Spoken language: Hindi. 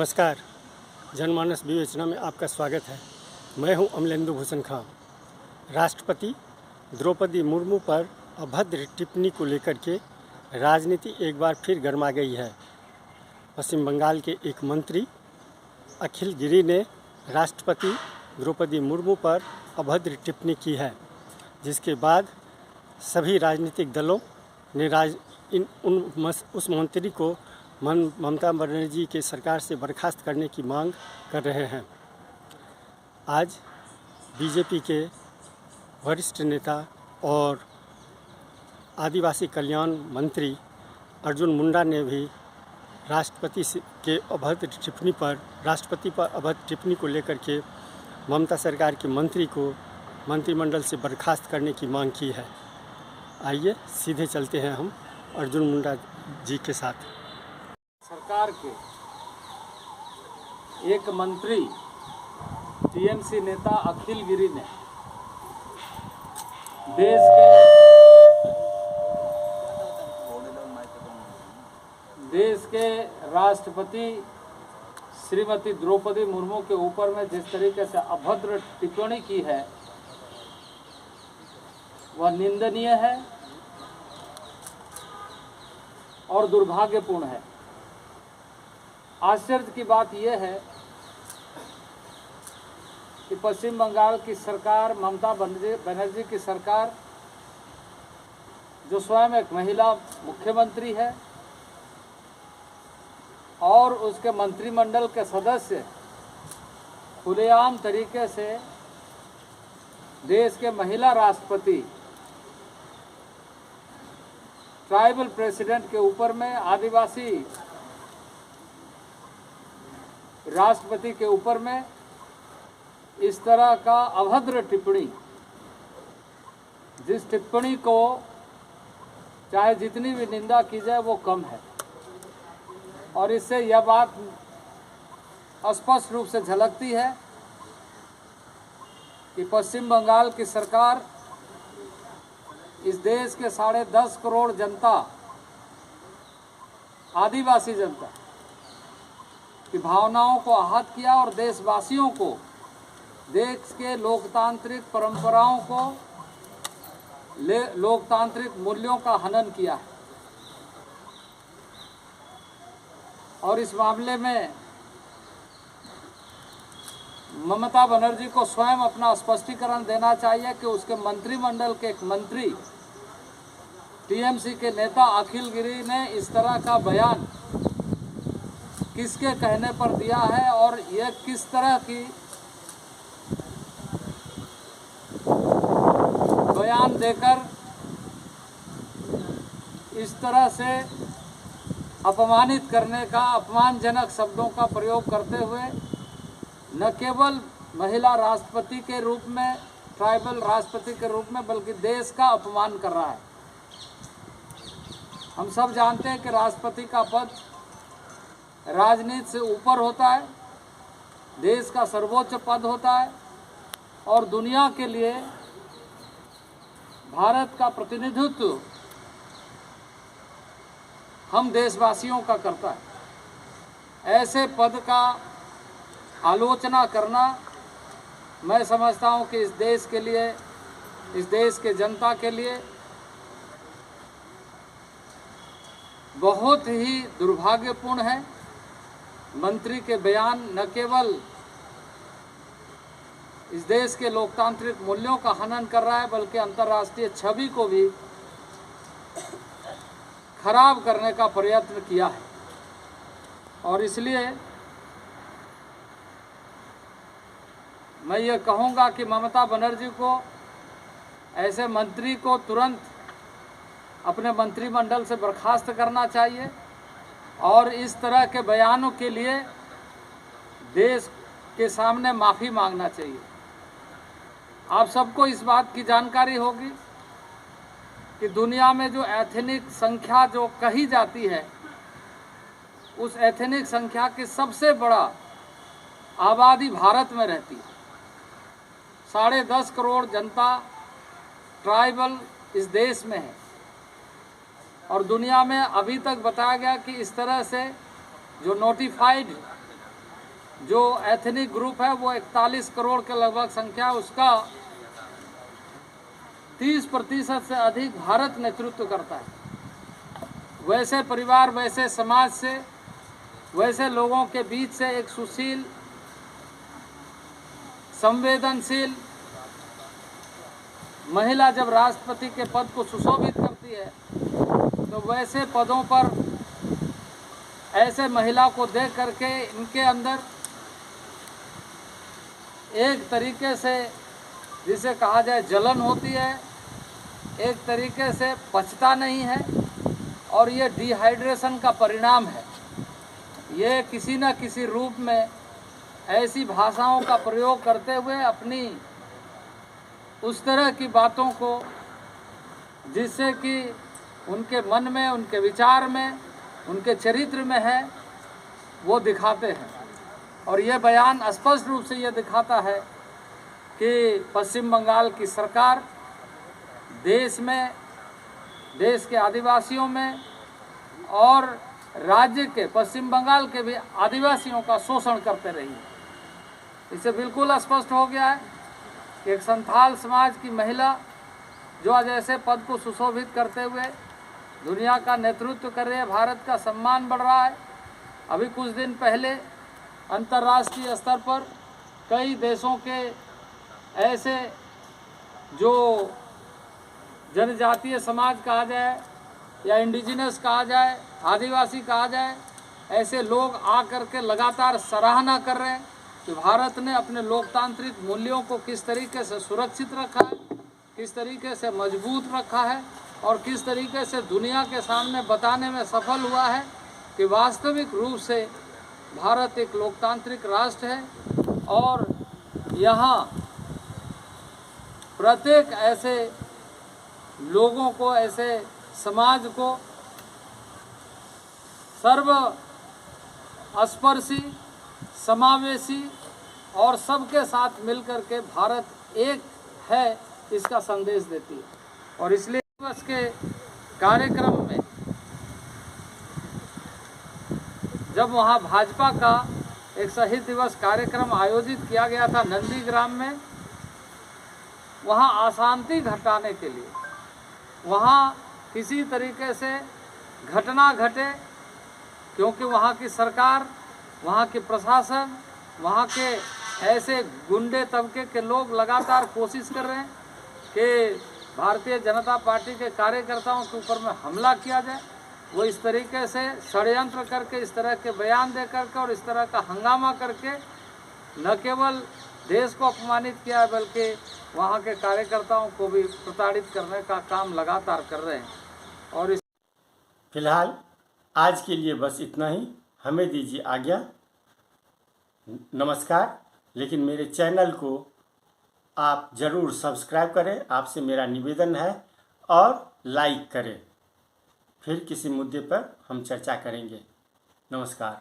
नमस्कार। जनमानस विवेचना में आपका स्वागत है। मैं हूं अमलेंदु भूषण खां। राष्ट्रपति द्रौपदी मुर्मू पर अभद्र टिप्पणी को लेकर के राजनीति एक बार फिर गरमा गई है। पश्चिम बंगाल के एक मंत्री अखिल गिरी ने राष्ट्रपति द्रौपदी मुर्मू पर अभद्र टिप्पणी की है, जिसके बाद सभी राजनीतिक दलों ने उस मंत्री को ममता बनर्जी के सरकार से बर्खास्त करने की मांग कर रहे हैं। आज बीजेपी के वरिष्ठ नेता और आदिवासी कल्याण मंत्री अर्जुन मुंडा ने भी राष्ट्रपति पर अभद्र टिप्पणी को लेकर के ममता सरकार के मंत्री को मंत्रिमंडल से बर्खास्त करने की मांग की है। आइए सीधे चलते हैं हम अर्जुन मुंडा जी के साथ। सरकार के एक मंत्री टीएमसी नेता अखिल गिरी ने देश के राष्ट्रपति श्रीमती द्रौपदी मुर्मू के ऊपर में जिस तरीके से अभद्र टिप्पणी की है वह निंदनीय है और दुर्भाग्यपूर्ण है। आश्चर्य की बात यह है कि पश्चिम बंगाल की सरकार, ममता बनर्जी की सरकार, जो स्वयं एक महिला मुख्यमंत्री है और उसके मंत्रिमंडल के सदस्य खुलेआम तरीके से देश के महिला राष्ट्रपति, ट्राइबल प्रेसिडेंट के ऊपर में, आदिवासी राष्ट्रपति के ऊपर में इस तरह का अभद्र टिप्पणी, जिस टिप्पणी को चाहे जितनी भी निंदा की जाए वो कम है। और इससे यह बात स्पष्ट रूप से झलकती है कि पश्चिम बंगाल की सरकार इस देश के 10.5 करोड़ जनता, आदिवासी जनता की भावनाओं को आहत किया और देशवासियों को, देश के लोकतांत्रिक परंपराओं को, लोकतांत्रिक मूल्यों का हनन किया है। और इस मामले में ममता बनर्जी को स्वयं अपना स्पष्टीकरण देना चाहिए कि उसके मंत्रिमंडल के एक मंत्री, टीएमसी के नेता अखिल गिरी ने इस तरह का बयान किसके कहने पर दिया है और यह किस तरह की बयान देकर इस तरह से अपमानित करने का, अपमानजनक शब्दों का प्रयोग करते हुए न केवल महिला राष्ट्रपति के रूप में, ट्राइबल राष्ट्रपति के रूप में, बल्कि देश का अपमान कर रहा है। हम सब जानते हैं कि राष्ट्रपति का पद राजनीति से ऊपर होता है, देश का सर्वोच्च पद होता है और दुनिया के लिए भारत का प्रतिनिधित्व हम देशवासियों का करता है। ऐसे पद का आलोचना करना, मैं समझता हूं कि इस देश के लिए, इस देश के जनता के लिए बहुत ही दुर्भाग्यपूर्ण है। मंत्री के बयान न केवल इस देश के लोकतांत्रिक मूल्यों का हनन कर रहा है, बल्कि अंतर्राष्ट्रीय छवि को भी खराब करने का प्रयत्न किया है। और इसलिए मैं ये कहूँगा कि ममता बनर्जी को, ऐसे मंत्री को तुरंत अपने मंत्रिमंडल से बर्खास्त करना चाहिए और इस तरह के बयानों के लिए देश के सामने माफ़ी मांगना चाहिए। आप सबको इस बात की जानकारी होगी कि दुनिया में जो एथनिक संख्या जो कही जाती है, उस एथनिक संख्या की सबसे बड़ा आबादी भारत में रहती है। 10.5 करोड़ जनता ट्राइबल इस देश में है और दुनिया में अभी तक बताया गया कि इस तरह से जो नोटिफाइड जो एथनिक ग्रुप है वो 41 करोड़ के लगभग संख्या, उसका 30% से अधिक भारत नेतृत्व करता है। वैसे परिवार, वैसे समाज से, वैसे लोगों के बीच से एक सुशील, संवेदनशील महिला जब राष्ट्रपति के पद को सुशोभित करती है तो वैसे पदों पर ऐसे महिला को देख करके इनके अंदर एक तरीके से जिसे कहा जाए जलन होती है, एक तरीके से पचता नहीं है, और ये डिहाइड्रेशन का परिणाम है। ये किसी न किसी रूप में ऐसी भाषाओं का प्रयोग करते हुए अपनी उस तरह की बातों को जिससे कि उनके मन में, उनके विचार में, उनके चरित्र में है, वो दिखाते हैं। और ये बयान स्पष्ट रूप से ये दिखाता है कि पश्चिम बंगाल की सरकार देश में, देश के आदिवासियों में और राज्य के, पश्चिम बंगाल के भी आदिवासियों का शोषण करते रही है। इससे बिल्कुल स्पष्ट हो गया है कि एक संथाल समाज की महिला जो आज ऐसे पद को सुशोभित करते हुए दुनिया का नेतृत्व कर रही है, भारत का सम्मान बढ़ रहा है। अभी कुछ दिन पहले अंतर्राष्ट्रीय स्तर पर कई देशों के ऐसे जो जनजातीय समाज कहा जाए या इंडिजिनस कहा जाए, आदिवासी कहा जाए, ऐसे लोग आकर के लगातार सराहना कर रहे हैं कि भारत ने अपने लोकतांत्रिक मूल्यों को किस तरीके से सुरक्षित रखा है, किस तरीके से मजबूत रखा है और किस तरीके से दुनिया के सामने बताने में सफल हुआ है कि वास्तविक रूप से भारत एक लोकतांत्रिक राष्ट्र है। और यहाँ प्रत्येक ऐसे लोगों को, ऐसे समाज को सर्वस्पर्शी, समावेशी और सबके साथ मिलकर के भारत एक है, इसका संदेश देती है। और इसलिए दिवस के कार्यक्रम में जब वहाँ भाजपा का एक शहीद दिवस कार्यक्रम आयोजित किया गया था नंदीग्राम में, वहाँ अशांति घटाने के लिए, वहाँ किसी तरीके से घटना घटे, क्योंकि वहाँ की सरकार, वहाँ के प्रशासन, वहाँ के ऐसे गुंडे तबके के लोग लगातार कोशिश कर रहे हैं कि भारतीय जनता पार्टी के कार्यकर्ताओं के ऊपर में हमला किया जाए। वो इस तरीके से षड्यंत्र करके, इस तरह के बयान दे करके और इस तरह का हंगामा करके न केवल देश को अपमानित किया है बल्कि वहाँ के कार्यकर्ताओं को भी प्रताड़ित करने का काम लगातार कर रहे हैं। और इस फिलहाल आज के लिए बस इतना ही। हमें दीजिए आज्ञा। नमस्कार। लेकिन मेरे चैनल को आप ज़रूर सब्सक्राइब करें, आपसे मेरा निवेदन है, और लाइक करें। फिर किसी मुद्दे पर हम चर्चा करेंगे। नमस्कार।